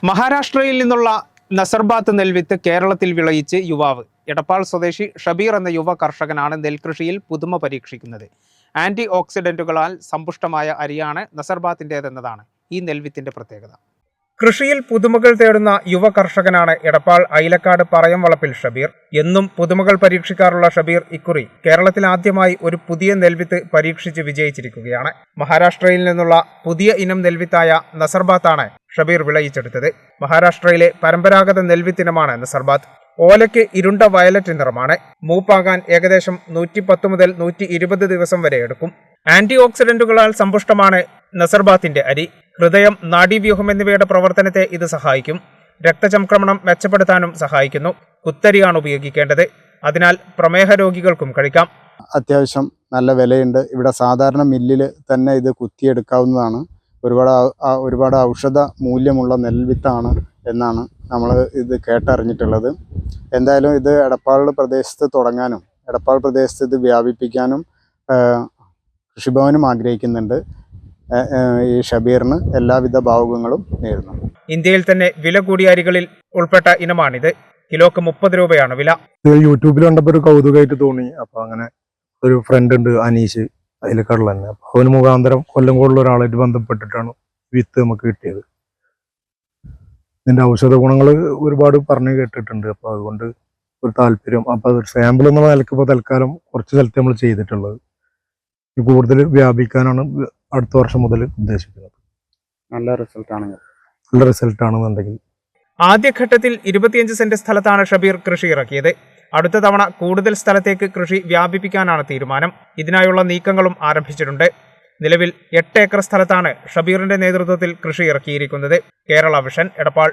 മഹാരാഷ്ട്രയിൽ നിന്നുള്ള നസർബാത്ത് നെൽവിത്ത് കേരളത്തിൽ വിളയിച്ച് യുവാവ്. എടപ്പാൾ സ്വദേശി ഷബീർ എന്ന യുവ കർഷകനാണ് നെൽകൃഷിയിൽ പുതുമ പരീക്ഷിക്കുന്നത്. ആന്റി ഓക്സിഡന്റുകളാൽ സമ്പുഷ്ടമായ അരിയാണ് നസർബാത്തിൻ്റെതെന്നതാണ് ഈ നെൽവിത്തിന്റെ പ്രത്യേകത. കൃഷിയിൽ പുതുമകൾ തേടുന്ന യുവ കർഷകനാണ് എടപ്പാൾ അയിലക്കാട് പറയം വളപ്പിൽ ഷബീർ. എന്നും പുതുമകൾ പരീക്ഷിക്കാറുള്ള ഷബീർ ഇക്കുറി കേരളത്തിൽ ആദ്യമായി ഒരു പുതിയ നെൽവിത്ത് പരീക്ഷിച്ച് വിജയിച്ചിരിക്കുകയാണ്. മഹാരാഷ്ട്രയിൽ നിന്നുള്ള പുതിയ ഇനം നെൽവിത്തായ നസർബാത്താണ് ഷബീർ വിളയിച്ചെടുത്തത്. മഹാരാഷ്ട്രയിലെ പരമ്പരാഗത നെൽവിത്തിനമാണ് നസർബാത്ത്. ഓലയ്ക്ക് ഇരുണ്ട വയലറ്റ് നിറമാണ്. മൂപ്പാകാൻ ഏകദേശം 110 മുതൽ 120 ദിവസം വരെ എടുക്കും. ആന്റി ഓക്സിഡന്റുകളാൽ സമ്പുഷ്ടമാണ് നസർബാത്തിന്റെ അരി. ഹൃദയം, നാഡീവ്യൂഹം എന്നിവയുടെ പ്രവർത്തനത്തെ ഇത് സഹായിക്കും. രക്തചംക്രമണം മെച്ചപ്പെടുത്താനും സഹായിക്കുന്നു. കുത്തരിയാണ് ഉപയോഗിക്കേണ്ടത്. അതിനാൽ പ്രമേഹ രോഗികൾക്കും കഴിക്കാം. അത്യാവശ്യം നല്ല വിലയുണ്ട്. ഇവിടെ സാധാരണ മില്ലിൽ തന്നെ ഇത് കുത്തിയെടുക്കാവുന്നതാണ്. ഒരുപാട് ഔഷധ മൂല്യമുള്ള നെൽവിത്താണ് എന്നാണ് നമ്മൾ ഇത് കേട്ടറിഞ്ഞിട്ടുള്ളത്. എന്തായാലും ഇത് എടപ്പാൾ പ്രദേശത്ത് തുടങ്ങാനും എടപ്പാൾ പ്രദേശത്ത് ഇത് വ്യാപിപ്പിക്കാനും കൃഷിഭവനും ആഗ്രഹിക്കുന്നുണ്ട്. ഈ ഷബീറിന് എല്ലാവിധ ഭാവുകങ്ങളും നേരുന്നു. ഇന്ത്യയിൽ തന്നെ വില കൂടിയ അരികളിൽ ഉൾപ്പെട്ട ഇനമാണിത്. കിലോക്ക് 30 രൂപയാണ് വില. യൂട്യൂബിൽ കണ്ടപ്പോൾ ഒരു കൗതുകമായിട്ട് തോന്നി. അപ്പൊ അങ്ങനെ ഒരു ഫ്രണ്ട് ഉണ്ട്, അനീഷ്, അതിലേക്കുള്ള തന്നെ. അപ്പൊ അവന് മുഖാന്തരം കൊല്ലംകോടുള്ള ഒരാളായിട്ട് ബന്ധപ്പെട്ടിട്ടാണ് വിത്ത് നമുക്ക് കിട്ടിയത്. ഇതിന്റെ ഔഷധ ഗുണങ്ങൾ ഒരുപാട് പറഞ്ഞു കേട്ടിട്ടുണ്ട്. അപ്പൊ അതുകൊണ്ട് ഒരു താല്പര്യം. അപ്പൊ ഒരു സാമ്പിൾ എന്നുള്ള നിലക്ക് ഇപ്പോൾ തൽക്കാലം കുറച്ച് സ്ഥലത്ത് നമ്മൾ ചെയ്തിട്ടുള്ളത്. കൂടുതൽ വ്യാപിക്കാനാണ് അടുത്ത വർഷം മുതൽ ഉദ്ദേശിക്കുന്നത്. നല്ല റിസൾട്ട് ആണെന്നുണ്ടെങ്കിൽ ആദ്യഘട്ടത്തിൽ 25 സെന്റ് സ്ഥലത്താണ് ഷബീർ കൃഷി ഇറക്കിയത്. അടുത്ത തവണ കൂടുതൽ സ്ഥലത്തേക്ക് കൃഷി വ്യാപിപ്പിക്കാനാണ് തീരുമാനം. ഇതിനായുള്ള നീക്കങ്ങളും ആരംഭിച്ചിട്ടുണ്ട്. നിലവിൽ 8 ഏക്കർ സ്ഥലത്താണ് ഷബീറിന്റെ നേതൃത്വത്തിൽ കൃഷി ഇറക്കിയിരിക്കുന്നത്. കേരള വിഷൻ, എടപ്പാൾ.